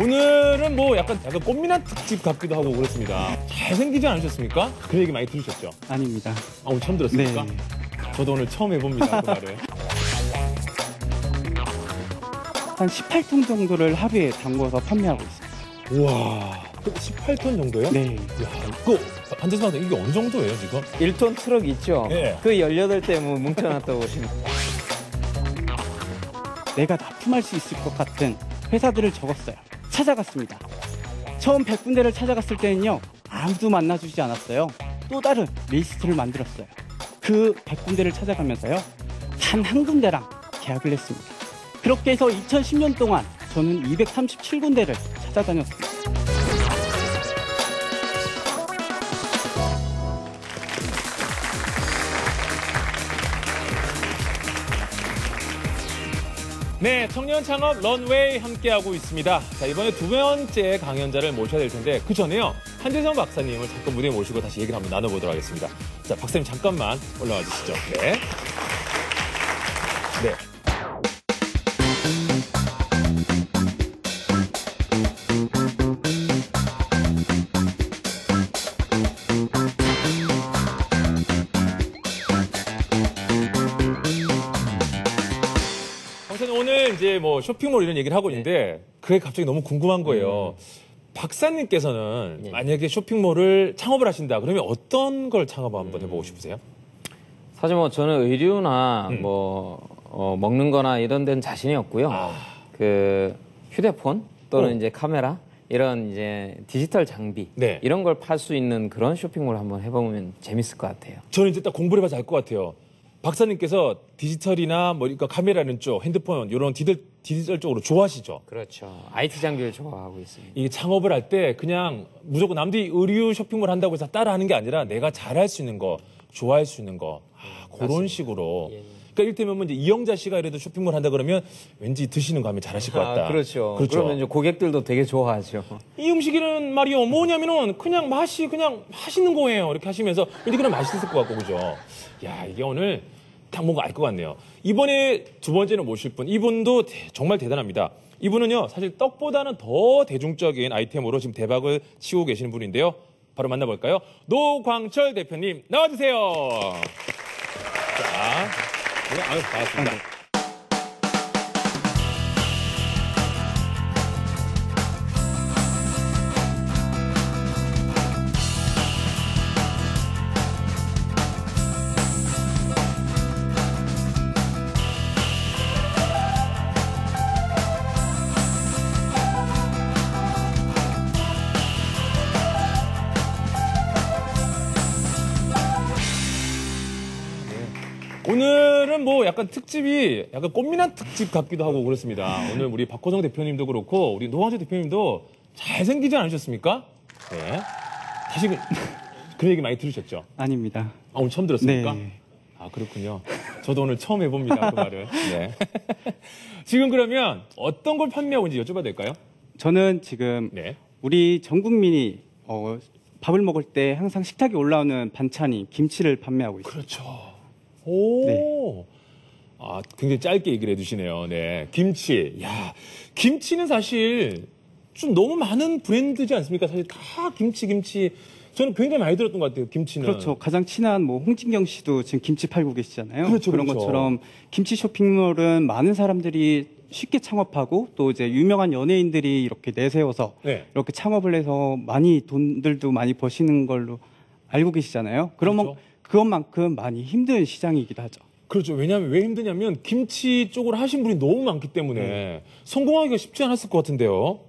오늘은 뭐 약간 꽃미남 특집 같기도 하고 그렇습니다. 잘생기지 않으셨습니까? 그 얘기 많이 들으셨죠? 아닙니다. 아, 오늘 처음 들었습니까? 네. 저도 오늘 처음 해봅니다, 그 말을. 한 18톤 정도를 하루에 담궈서 판매하고 있습니다. 우와, 18톤 정도요? 네. 이야, 그거 한대서 이게 어느 정도예요, 지금? 1톤 트럭 있죠? 네. 그 18대 뭐 뭉쳐놨다고 보시면. 내가 납품할 수 있을 것 같은 회사들을 적었어요. 찾아갔습니다. 처음 100군데를 찾아갔을 때는요, 아무도 만나주지 않았어요. 또 다른 리스트를 만들었어요. 그 100군데를 찾아가면서요, 단 한 군데랑 계약을 했습니다. 그렇게 해서 2010년 동안 저는 237군데를 찾아다녔습니다. 네, 청년 창업 런웨이 함께하고 있습니다. 자, 이번에 두 번째 강연자를 모셔야 될 텐데, 그 전에요, 한재성 박사님을 잠깐 무대에 모시고 다시 얘기를 한번 나눠보도록 하겠습니다. 자, 박사님 잠깐만 올라와 주시죠. 네. 네. 오늘 이제 뭐 쇼핑몰 이런 얘기를 하고 있는데 그게 갑자기 너무 궁금한 거예요. 박사님께서는 만약에 쇼핑몰을 창업을 하신다 그러면 어떤 걸 창업 한번 해보고 싶으세요? 사실 뭐 저는 의류나 먹는 거나 이런 데는 자신이 없고요. 그 휴대폰 또는 이제 카메라 이런 이제 디지털 장비 네. 이런 걸 팔 수 있는 그런 쇼핑몰 한번 해보면 재밌을 것 같아요. 저는 이제 딱 공부를 해봐서 알 것 같아요. 박사님께서 디지털이나 뭐 그러니까 카메라는 쪽, 핸드폰 이런 디지털 쪽으로 좋아하시죠? 그렇죠. IT 장비를 좋아하고 있습니다. 이 창업을 할 때 그냥 무조건 남들이 의류 쇼핑몰 한다고 해서 따라하는 게 아니라 내가 잘할 수 있는 거, 좋아할 수 있는 거 그런 맞습니다. 식으로. 예. 그러니까 이를테면 뭐 이제 이영자 씨가 이래도 쇼핑몰 한다 그러면 왠지 드시는 거 하면 잘하실 것 같다. 그렇죠. 그렇죠. 그러면 이제 고객들도 되게 좋아하죠. 이 음식이는 말이요 뭐냐면은 그냥 맛이 그냥 맛있는 거예요. 이렇게 하시면서 왠지 그냥 맛있을 것 같고 그죠. 야 이게 오늘 딱 뭔가 알 것 같네요. 이번에 두 번째는 모실 분 이분도 정말 대단합니다. 이분은요 사실 떡보다는 더 대중적인 아이템으로 지금 대박을 치고 계시는 분인데요. 바로 만나볼까요? 노광철 대표님 나와주세요. 자, 네, 아유 반갑습니다. 오늘은 뭐 약간 특집이 약간 꽃미남 특집 같기도 하고 그렇습니다. 오늘 우리 박호성 대표님도 그렇고 우리 노광철 대표님도 잘생기지 않으셨습니까? 네. 다시 그 얘기 많이 들으셨죠? 아닙니다. 아, 오늘 처음 들었습니까? 네. 아, 그렇군요. 저도 오늘 처음 해봅니다, 그 말을. 네. 지금 그러면 어떤 걸 판매하고 있는지 여쭤봐도 될까요? 저는 지금 네. 우리 전 국민이 밥을 먹을 때 항상 식탁에 올라오는 반찬이 김치를 판매하고 있습니다. 그렇죠. 오. 네. 아, 굉장히 짧게 얘기를 해주시네요. 네. 김치. 야, 김치는 사실 좀 너무 많은 브랜드지 않습니까? 사실 다 김치. 저는 굉장히 많이 들었던 것 같아요, 김치는. 그렇죠. 가장 친한 뭐 홍진경 씨도 지금 김치 팔고 계시잖아요. 그렇죠, 그런 그렇죠. 것처럼 김치 쇼핑몰은 많은 사람들이 쉽게 창업하고 또 이제 유명한 연예인들이 이렇게 내세워서 네. 이렇게 창업을 해서 많이 돈들도 많이 버시는 걸로 알고 계시잖아요. 그러면 그렇죠. 그것만큼 많이 힘든 시장이기도 하죠. 그렇죠. 왜냐하면 왜 힘드냐면 김치 쪽으로 하신 분이 너무 많기 때문에 성공하기가 쉽지 않았을 것 같은데요.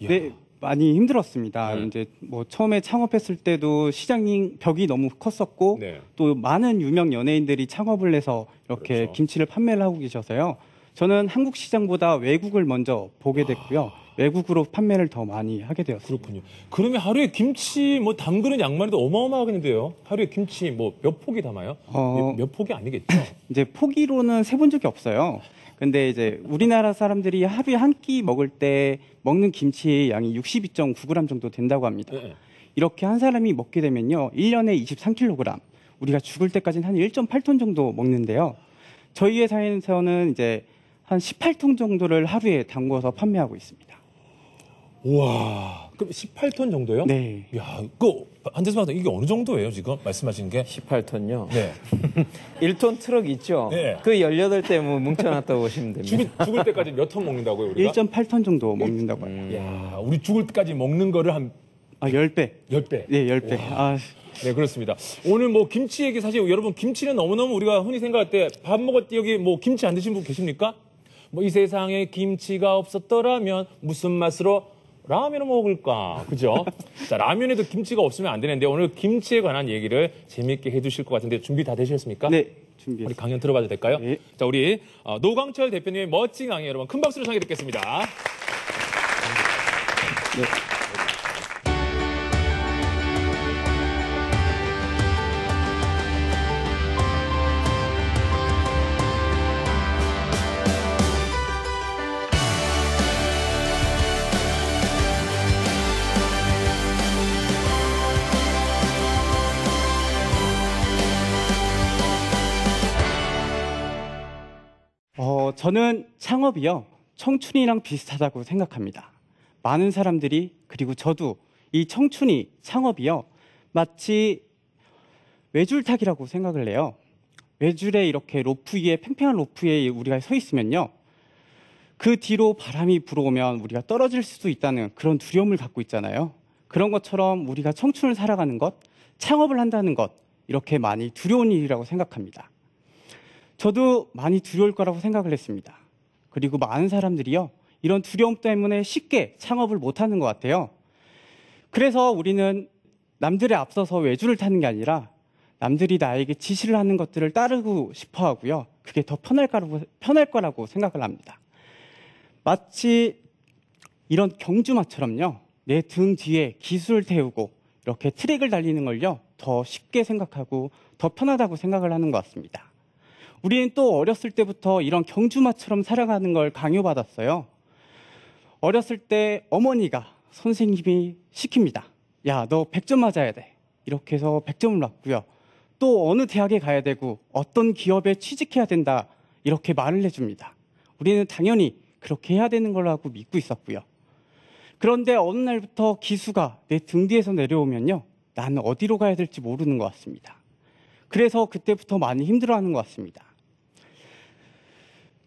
이야. 네, 많이 힘들었습니다. 네. 이제 뭐 처음에 창업했을 때도 시장이 벽이 너무 컸었고 네. 또 많은 유명 연예인들이 창업을 해서 이렇게 그렇죠. 김치를 판매를 하고 계셔서요. 저는 한국 시장보다 외국을 먼저 보게 됐고요. 외국으로 판매를 더 많이 하게 되었습니다. 그렇군요. 그러면 하루에 김치 뭐 담그는 양만 해도 어마어마하겠는데요. 하루에 김치 뭐 몇 포기 담아요? 몇 포기 아니겠죠? 이제 포기로는 세본 적이 없어요. 근데 이제 우리나라 사람들이 하루에 한 끼 먹을 때 먹는 김치의 양이 62.9g 정도 된다고 합니다. 네. 이렇게 한 사람이 먹게 되면요. 1년에 23kg. 우리가 죽을 때까지는 한 1.8톤 정도 먹는데요. 저희 회사에서는 이제 한 18톤 정도를 하루에 담궈서 판매하고 있습니다. 우와. 그럼 18톤 정도요? 네. 야, 그 한재수 박사 이게 어느 정도예요 지금 말씀하신 게? 18톤요. 네. 1톤 트럭 있죠. 네. 그 18대 뭐 뭉쳐놨다고 보시면 됩니다. 죽을 때까지 몇 톤 먹는다고요 우리가? 1.8톤 정도 먹는다고 해요. 야, 우리 죽을 때까지 먹는 거를 한 10배. 10배. 네, 10배. 네, 그렇습니다. 오늘 뭐 김치 얘기 사실 여러분 김치는 너무너무 우리가 흔히 생각할 때 밥 먹을 때 여기 뭐 김치 안 드신 분 계십니까? 뭐 이 세상에 김치가 없었더라면 무슨 맛으로 라면을 먹을까? 그죠? 자, 라면에도 김치가 없으면 안 되는데 오늘 김치에 관한 얘기를 재미있게 해주실 것 같은데 준비 다 되셨습니까? 네, 우리 준비했습니다. 강연 들어봐도 될까요? 네. 자, 우리 노광철 대표님의 멋진 강연 여러분 큰 박수로 청해 듣겠습니다. 네. 저는 창업이요, 청춘이랑 비슷하다고 생각합니다. 많은 사람들이, 그리고 저도 이 청춘이 창업이요, 마치 외줄타기라고 생각을 해요. 외줄에 이렇게 로프 위에, 팽팽한 로프 위에 우리가 서 있으면요, 그 뒤로 바람이 불어오면 우리가 떨어질 수도 있다는 그런 두려움을 갖고 있잖아요. 그런 것처럼 우리가 청춘을 살아가는 것, 창업을 한다는 것, 이렇게 많이 두려운 일이라고 생각합니다. 저도 많이 두려울 거라고 생각을 했습니다. 그리고 많은 사람들이요, 이런 두려움 때문에 쉽게 창업을 못하는 것 같아요. 그래서 우리는 남들에 앞서서 외줄을 타는 게 아니라 남들이 나에게 지시를 하는 것들을 따르고 싶어 하고요, 그게 더 편할 거라고 생각을 합니다. 마치 이런 경주마처럼요, 내 등 뒤에 기술을 태우고 이렇게 트랙을 달리는 걸요, 더 쉽게 생각하고 더 편하다고 생각을 하는 것 같습니다. 우리는 또 어렸을 때부터 이런 경주마처럼 살아가는 걸 강요받았어요. 어렸을 때 어머니가, 선생님이 시킵니다. 야, 너 100점 맞아야 돼. 이렇게 해서 100점을 맞고요. 또 어느 대학에 가야 되고 어떤 기업에 취직해야 된다. 이렇게 말을 해줍니다. 우리는 당연히 그렇게 해야 되는 거라고 믿고 있었고요. 그런데 어느 날부터 기수가 내 등 뒤에서 내려오면요, 나는 어디로 가야 될지 모르는 것 같습니다. 그래서 그때부터 많이 힘들어하는 것 같습니다.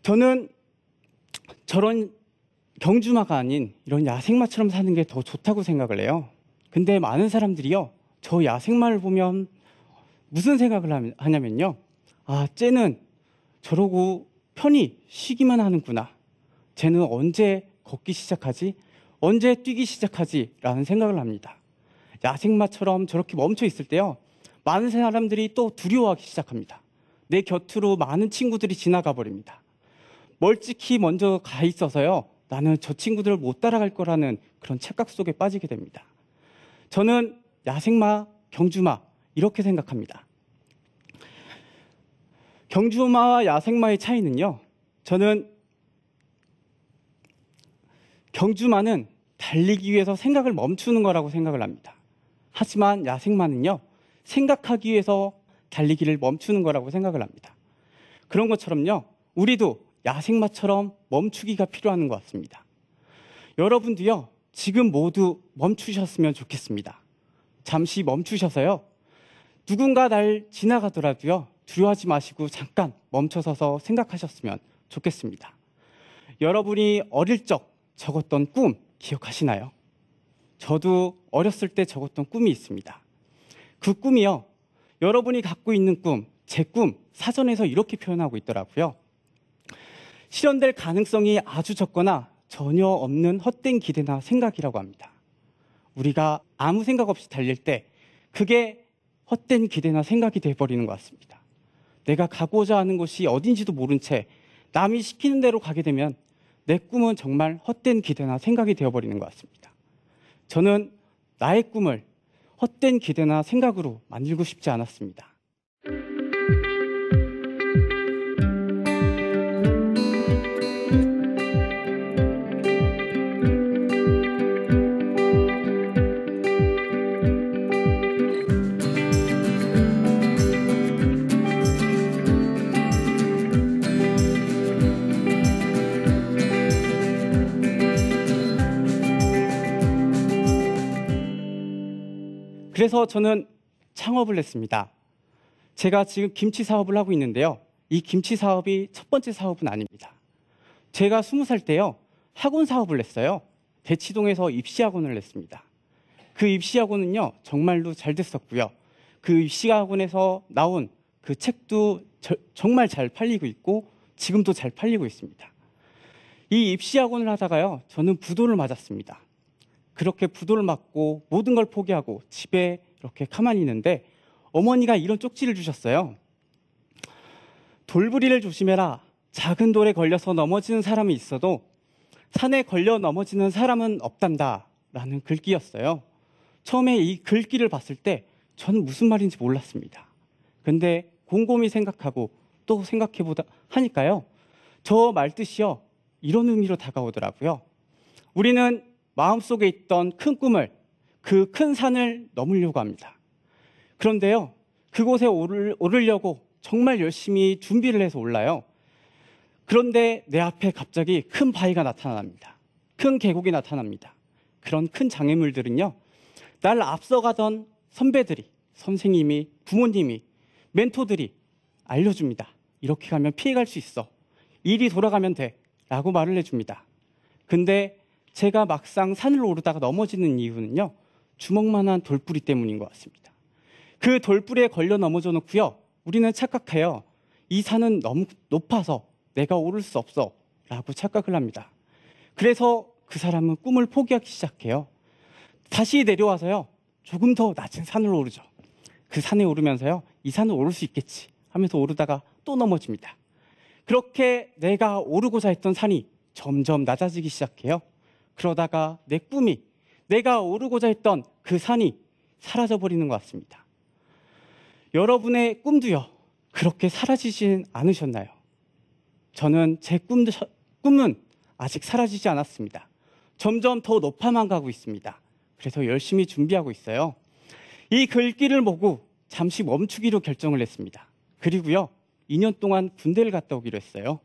저는 저런 경주마가 아닌 이런 야생마처럼 사는 게 더 좋다고 생각을 해요. 근데 많은 사람들이요, 저 야생마를 보면 무슨 생각을 하냐면요, 아, 쟤는 저러고 편히 쉬기만 하는구나. 쟤는 언제 걷기 시작하지? 언제 뛰기 시작하지? 라는 생각을 합니다. 야생마처럼 저렇게 멈춰 있을 때요, 많은 사람들이 또 두려워하기 시작합니다. 내 곁으로 많은 친구들이 지나가 버립니다. 멀찍이 먼저 가 있어서요, 나는 저 친구들을 못 따라갈 거라는 그런 착각 속에 빠지게 됩니다. 저는 야생마, 경주마 이렇게 생각합니다. 경주마와 야생마의 차이는요, 저는 경주마는 달리기 위해서 생각을 멈추는 거라고 생각을 합니다. 하지만 야생마는요, 생각하기 위해서 달리기를 멈추는 거라고 생각을 합니다. 그런 것처럼요, 우리도 야생마처럼 멈추기가 필요한 것 같습니다. 여러분도요, 지금 모두 멈추셨으면 좋겠습니다. 잠시 멈추셔서요, 누군가 날 지나가더라도요, 두려워하지 마시고 잠깐 멈춰서서 생각하셨으면 좋겠습니다. 여러분이 어릴 적 적었던 꿈 기억하시나요? 저도 어렸을 때 적었던 꿈이 있습니다. 그 꿈이요, 여러분이 갖고 있는 꿈, 제 꿈 사전에서 이렇게 표현하고 있더라고요. 실현될 가능성이 아주 적거나 전혀 없는 헛된 기대나 생각이라고 합니다. 우리가 아무 생각 없이 달릴 때 그게 헛된 기대나 생각이 돼버리는 것 같습니다. 내가 가고자 하는 곳이 어딘지도 모른 채 남이 시키는 대로 가게 되면 내 꿈은 정말 헛된 기대나 생각이 되어버리는 것 같습니다. 저는 나의 꿈을 헛된 기대나 생각으로 만들고 싶지 않았습니다. 그래서 저는 창업을 했습니다. 제가 지금 김치 사업을 하고 있는데요. 이 김치 사업이 첫 번째 사업은 아닙니다. 제가 20살 때요. 학원 사업을 했어요. 대치동에서 입시학원을 했습니다. 그 입시학원은요. 정말로 잘 됐었고요. 그 입시학원에서 나온 그 책도 정말 잘 팔리고 있고 지금도 잘 팔리고 있습니다. 이 입시학원을 하다가요. 저는 부도를 맞았습니다. 그렇게 부도를 맞고 모든 걸 포기하고 집에 이렇게 가만히 있는데 어머니가 이런 쪽지를 주셨어요. 돌부리를 조심해라. 작은 돌에 걸려서 넘어지는 사람이 있어도 산에 걸려 넘어지는 사람은 없단다. 라는 글귀였어요. 처음에 이 글귀를 봤을 때 저는 무슨 말인지 몰랐습니다. 근데 곰곰이 생각하고 또 생각해보다 하니까요. 저 말뜻이요. 이런 의미로 다가오더라고요. 우리는 마음속에 있던 큰 꿈을 그 큰 산을 넘으려고 합니다. 그런데요. 그곳에 오르려고 정말 열심히 준비를 해서 올라요. 그런데 내 앞에 갑자기 큰 바위가 나타납니다. 큰 계곡이 나타납니다. 그런 큰 장애물들은요. 날 앞서가던 선배들이, 선생님이, 부모님이, 멘토들이 알려줍니다. 이렇게 가면 피해갈 수 있어. 일이 돌아가면 돼. 라고 말을 해줍니다. 근데 제가 막상 산을 오르다가 넘어지는 이유는요. 주먹만한 돌뿌리 때문인 것 같습니다. 그 돌뿌리에 걸려 넘어져 놓고요. 우리는 착각해요. 이 산은 너무 높아서 내가 오를 수 없어. 라고 착각을 합니다. 그래서 그 사람은 꿈을 포기하기 시작해요. 다시 내려와서요. 조금 더 낮은 산을 오르죠. 그 산에 오르면서요. 이 산을 오를 수 있겠지 하면서 오르다가 또 넘어집니다. 그렇게 내가 오르고자 했던 산이 점점 낮아지기 시작해요. 그러다가 내 꿈이, 내가 오르고자 했던 그 산이 사라져버리는 것 같습니다. 여러분의 꿈도요. 그렇게 사라지진 않으셨나요? 저는 제 꿈은 아직 사라지지 않았습니다. 점점 더 높아만 가고 있습니다. 그래서 열심히 준비하고 있어요. 이 글귀를 보고 잠시 멈추기로 결정을 했습니다. 그리고요. 2년 동안 군대를 갔다 오기로 했어요.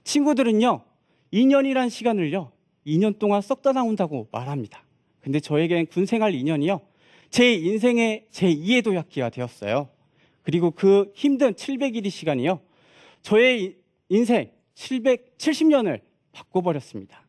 친구들은요. 2년이란 시간을요. 2년 동안 썩다 나온다고 말합니다. 근데 저에겐 군생활 2년이요. 제 인생의 제2의 도약기가 되었어요. 그리고 그 힘든 700일의 시간이요. 저의 인생 770년을 바꿔버렸습니다.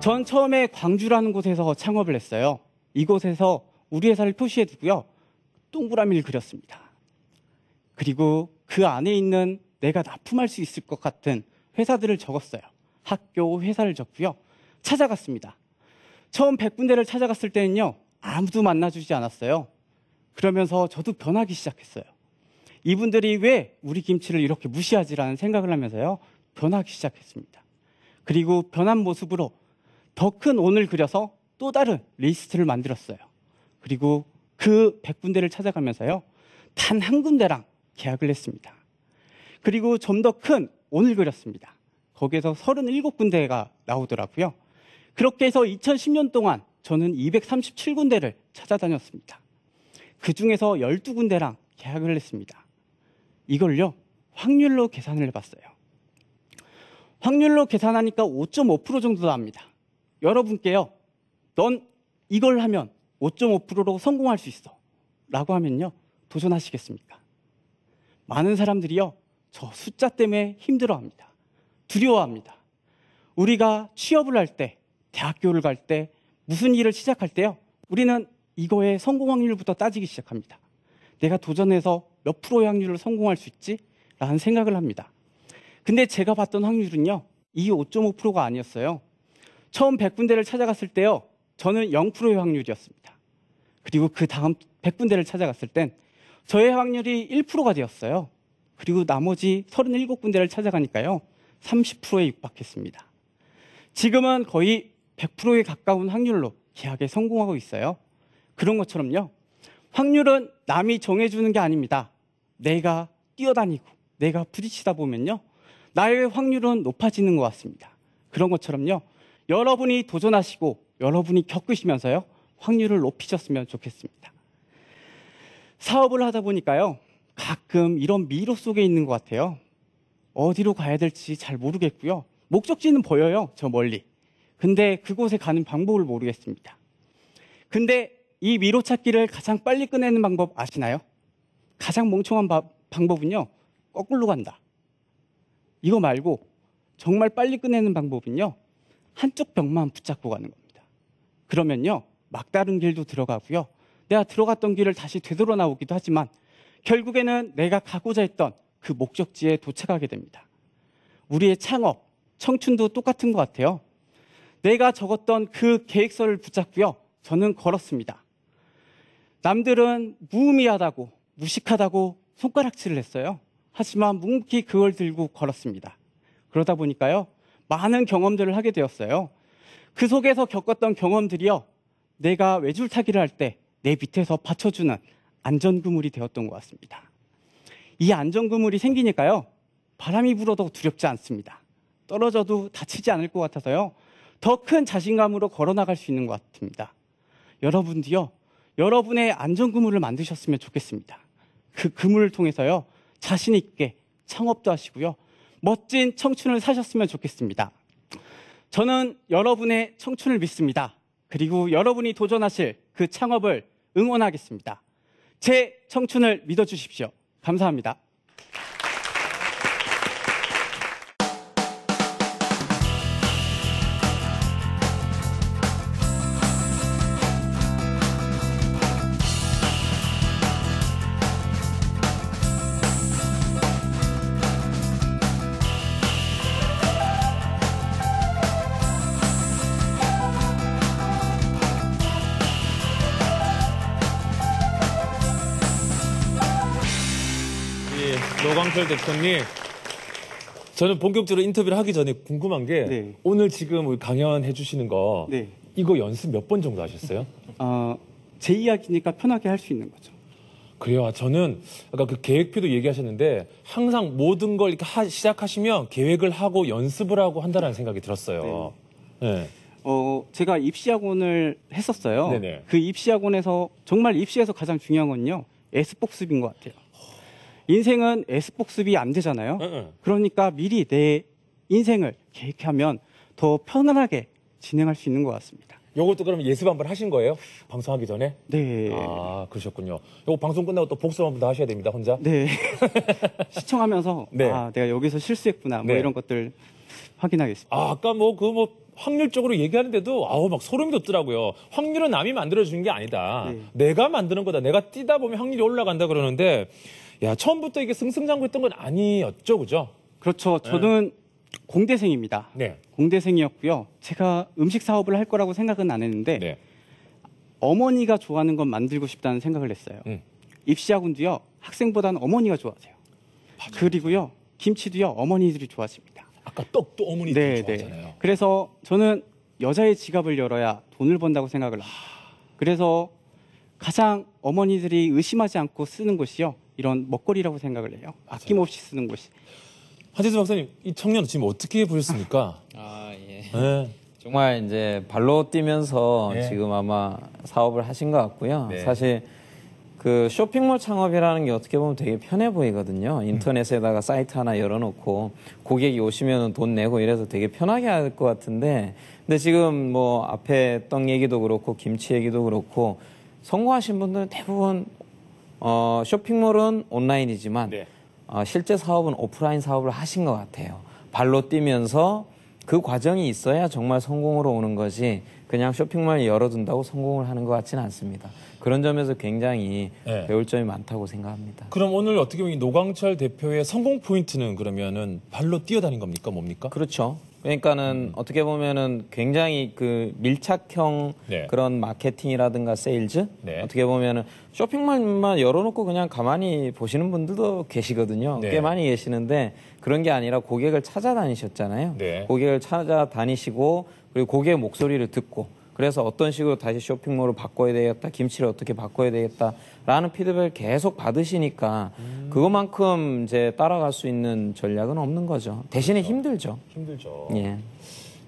전 처음에 광주라는 곳에서 창업을 했어요. 이곳에서 우리 회사를 표시해 두고요. 동그라미를 그렸습니다. 그리고 그 안에 있는 내가 납품할 수 있을 것 같은 회사들을 적었어요. 학교, 회사를 적고요. 찾아갔습니다. 처음 100군데를 찾아갔을 때는요. 아무도 만나주지 않았어요. 그러면서 저도 변하기 시작했어요. 이분들이 왜 우리 김치를 이렇게 무시하지라는 생각을 하면서요. 변하기 시작했습니다. 그리고 변한 모습으로 더 큰 원을 그려서 또 다른 리스트를 만들었어요. 그리고 그 100군데를 찾아가면서요. 단 한 군데랑 계약을 했습니다. 그리고 좀 더 큰 원을 그렸습니다. 거기에서 37군데가 나오더라고요. 그렇게 해서 2010년 동안 저는 237군데를 찾아다녔습니다. 그 중에서 12군데랑 계약을 했습니다. 이걸요. 확률로 계산을 해봤어요. 확률로 계산하니까 5.5% 정도 나옵니다. 여러분께요. 넌 이걸 하면 5.5%로 성공할 수 있어. 라고 하면요. 도전하시겠습니까? 많은 사람들이요. 저 숫자 때문에 힘들어합니다. 두려워합니다. 우리가 취업을 할 때, 대학교를 갈 때, 무슨 일을 시작할 때요. 우리는 이거의 성공 확률부터 따지기 시작합니다. 내가 도전해서 몇 프로의 확률로 성공할 수 있지? 라는 생각을 합니다. 근데 제가 봤던 확률은요. 이 5.5%가 아니었어요. 처음 100군데를 찾아갔을 때요. 저는 0%의 확률이었습니다. 그리고 그 다음 100군데를 찾아갔을 땐 저의 확률이 1%가 되었어요. 그리고 나머지 37군데를 찾아가니까요. 30%에 육박했습니다. 지금은 거의 100%에 가까운 확률로 계약에 성공하고 있어요. 그런 것처럼요. 확률은 남이 정해주는 게 아닙니다. 내가 뛰어다니고 내가 부딪히다 보면요. 나의 확률은 높아지는 것 같습니다. 그런 것처럼요. 여러분이 도전하시고 여러분이 겪으시면서요. 확률을 높이셨으면 좋겠습니다. 사업을 하다 보니까요. 가끔 이런 미로 속에 있는 것 같아요. 어디로 가야 될지 잘 모르겠고요. 목적지는 보여요. 저 멀리. 근데 그곳에 가는 방법을 모르겠습니다. 근데 이 미로 찾기를 가장 빨리 꺼내는 방법 아시나요? 가장 멍청한 방법은요. 거꾸로 간다. 이거 말고 정말 빨리 꺼내는 방법은요. 한쪽 벽만 붙잡고 가는 겁니다. 그러면요. 막다른 길도 들어가고요. 내가 들어갔던 길을 다시 되돌아 나오기도 하지만 결국에는 내가 가고자 했던 그 목적지에 도착하게 됩니다. 우리의 창업, 청춘도 똑같은 것 같아요. 내가 적었던 그 계획서를 붙잡고요. 저는 걸었습니다. 남들은 무의미하다고, 무식하다고 손가락질을 했어요. 하지만 묵묵히 그걸 들고 걸었습니다. 그러다 보니까요. 많은 경험들을 하게 되었어요. 그 속에서 겪었던 경험들이요. 내가 외줄타기를 할 때 내 밑에서 받쳐주는 안전그물이 되었던 것 같습니다. 이 안전그물이 생기니까요. 바람이 불어도 두렵지 않습니다. 떨어져도 다치지 않을 것 같아서요. 더 큰 자신감으로 걸어나갈 수 있는 것 같습니다. 여러분도요. 여러분의 안전그물을 만드셨으면 좋겠습니다. 그 그물을 통해서요. 자신 있게 창업도 하시고요. 멋진 청춘을 사셨으면 좋겠습니다. 저는 여러분의 청춘을 믿습니다. 그리고 여러분이 도전하실 그 창업을 응원하겠습니다. 제 청춘을 믿어주십시오. 감사합니다. 노광철 대표님, 저는 본격적으로 인터뷰를 하기 전에 궁금한 게 네. 오늘 지금 우리 강연해 주시는 거 네. 이거 연습 몇 번 정도 하셨어요? 제 이야기니까 편하게 할 수 있는 거죠. 그래요. 저는 아까 그 계획표도 얘기하셨는데 항상 모든 걸 이렇게 시작하시면 계획을 하고 연습을 하고 한다는 생각이 들었어요. 네. 제가 입시학원을 했었어요. 네네. 그 입시학원에서 정말 입시에서 가장 중요한 건요. S복습인 것 같아요. 인생은 S복습이 안 되잖아요. 그러니까 미리 내 인생을 계획하면 더 편안하게 진행할 수 있는 것 같습니다. 요것도 그러면 예습 한번 하신 거예요? 방송하기 전에? 네. 아, 그러셨군요. 요거 방송 끝나고 또 복습 한번 더 하셔야 됩니다, 혼자. 네. 시청하면서 네. 내가 여기서 실수했구나 뭐 네. 이런 것들 확인하겠습니다. 아까 확률적으로 얘기하는데도 막 소름이 돋더라고요. 확률은 남이 만들어주는 게 아니다. 네. 내가 만드는 거다. 내가 뛰다 보면 확률이 올라간다 그러는데 야, 처음부터 이게 승승장구했던 건 아니었죠, 그죠? 그렇죠. 저는 공대생입니다. 네. 공대생이었고요. 제가 음식 사업을 할 거라고 생각은 안 했는데 네. 어머니가 좋아하는 건 만들고 싶다는 생각을 했어요. 입시학원도요. 학생보다는 어머니가 좋아하세요. 그리고요. 김치도요. 어머니들이 좋아하십니다. 아까 떡도 어머니들이 좋아하잖아요. 그래서 저는 여자의 지갑을 열어야 돈을 번다고 생각을 합니다. 그래서 가장 어머니들이 의심하지 않고 쓰는 곳이요. 이런 먹거리라고 생각을 해요. 아낌없이 쓰는 곳이. 한재수 박사님, 이 청년 지금 어떻게 보셨습니까? 아, 예. 네. 정말 이제 발로 뛰면서 네. 지금 아마 사업을 하신 것 같고요. 네. 사실 그 쇼핑몰 창업이라는 게 어떻게 보면 되게 편해 보이거든요. 인터넷에다가 사이트 하나 열어놓고 고객이 오시면 돈 내고 이래서 되게 편하게 할 것 같은데, 근데 지금 뭐 앞에 떡 얘기도 그렇고 김치 얘기도 그렇고 성공하신 분들은 대부분 쇼핑몰은 온라인이지만 네. 실제 사업은 오프라인 사업을 하신 것 같아요. 발로 뛰면서 그 과정이 있어야 정말 성공으로 오는 거지 그냥 쇼핑몰 열어둔다고 성공을 하는 것 같지는 않습니다. 그런 점에서 굉장히 네. 배울 점이 많다고 생각합니다. 그럼 오늘 어떻게 보면 이 노광철 대표의 성공 포인트는 그러면은 발로 뛰어다닌 겁니까? 뭡니까? 그렇죠. 그러니까는 어떻게 보면은 굉장히 그 밀착형 네. 그런 마케팅이라든가 세일즈 네. 어떻게 보면은 쇼핑몰만 열어놓고 그냥 가만히 보시는 분들도 계시거든요. 네. 꽤 많이 계시는데 그런 게 아니라 고객을 찾아다니셨잖아요. 네. 고객을 찾아다니시고 그리고 고객의 목소리를 듣고 그래서 어떤 식으로 다시 쇼핑몰을 바꿔야 되겠다, 김치를 어떻게 바꿔야 되겠다라는 피드백을 계속 받으시니까 그것만큼 이제 따라갈 수 있는 전략은 없는 거죠. 대신에 힘들죠. 힘들죠. 예.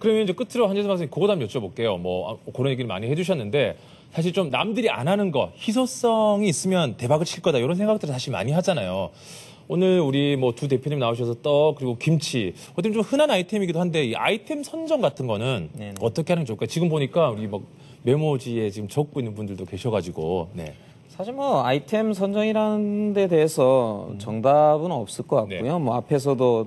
그러면 이제 끝으로 한재석 박사님 그거 한번 여쭤볼게요. 뭐 그런 얘기를 많이 해주셨는데 사실 좀 남들이 안 하는 거 희소성이 있으면 대박을 칠 거다 이런 생각들을 사실 많이 하잖아요. 오늘 우리 뭐 두 대표님 나오셔서 떡 그리고 김치 어떻게 좀 흔한 아이템이기도 한데 이 아이템 선정 같은 거는 네네. 어떻게 하는 게 좋을까요? 지금 보니까 우리 뭐 메모지에 지금 적고 있는 분들도 계셔가지고 네. 사실 뭐 아이템 선정이라는 데 대해서 정답은 없을 것 같고요. 네. 뭐 앞에서도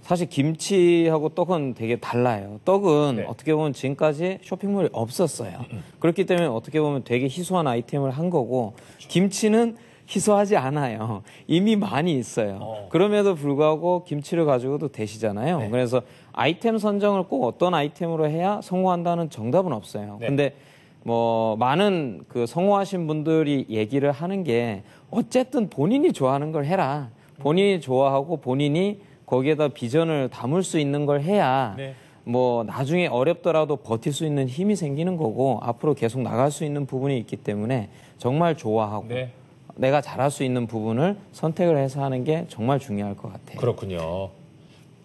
사실 김치하고 떡은 되게 달라요. 떡은 네. 어떻게 보면 지금까지 쇼핑몰이 없었어요. 그렇기 때문에 어떻게 보면 되게 희소한 아이템을 한 거고 김치는 희소하지 않아요. 이미 많이 있어요. 그럼에도 불구하고 김치를 가지고도 되시잖아요. 네. 그래서 아이템 선정을 꼭 어떤 아이템으로 해야 성공한다는 정답은 없어요. 네. 근데 뭐 많은 그 성공하신 분들이 얘기를 하는 게 어쨌든 본인이 좋아하는 걸 해라. 본인이 좋아하고 본인이 거기에다 비전을 담을 수 있는 걸 해야 네. 뭐 나중에 어렵더라도 버틸 수 있는 힘이 생기는 거고 앞으로 계속 나갈 수 있는 부분이 있기 때문에 정말 좋아하고 네. 내가 잘할 수 있는 부분을 선택을 해서 하는 게 정말 중요할 것 같아요. 그렇군요.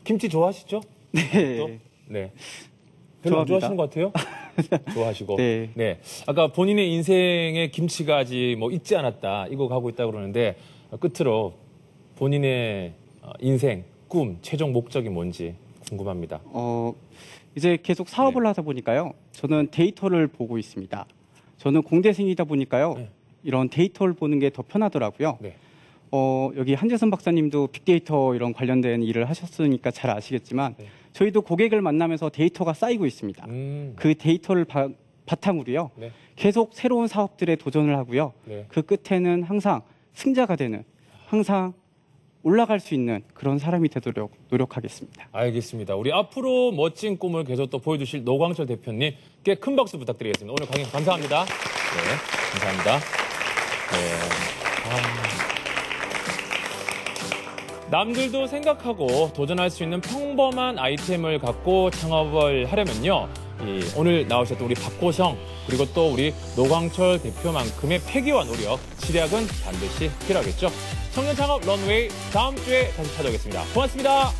김치 좋아하시죠? 네. 네. 별로 안 좋아합니다. 좋아하시는 것 같아요? 좋아하시고. 네. 아까 본인의 인생에 김치가 아직 뭐 있지 않았다. 이거 가고 있다고 그러는데 끝으로 본인의 인생, 꿈, 최종 목적이 뭔지 궁금합니다. 이제 계속 사업을 하다 보니까요. 저는 데이터를 보고 있습니다. 저는 공대생이다 보니까요. 네. 이런 데이터를 보는 게 더 편하더라고요. 네. 여기 한재선 박사님도 빅데이터 이런 관련된 일을 하셨으니까 잘 아시겠지만 네. 저희도 고객을 만나면서 데이터가 쌓이고 있습니다. 그 데이터를 바탕으로요. 네. 계속 새로운 사업들에 도전을 하고요. 네. 그 끝에는 항상 승자가 되는 항상 올라갈 수 있는 그런 사람이 되도록 노력하겠습니다. 알겠습니다. 우리 앞으로 멋진 꿈을 계속 또 보여주실 노광철 대표님께 큰 박수 부탁드리겠습니다. 오늘 강의 감사합니다. 네, 감사합니다. 남들도 생각하고 도전할 수 있는 평범한 아이템을 갖고 창업을 하려면요. 오늘 나오셨던 우리 박호성 그리고 또 우리 노광철 대표만큼의 패기와 노력, 지략은 반드시 필요하겠죠. 청년 창업 런웨이 다음 주에 다시 찾아오겠습니다. 고맙습니다.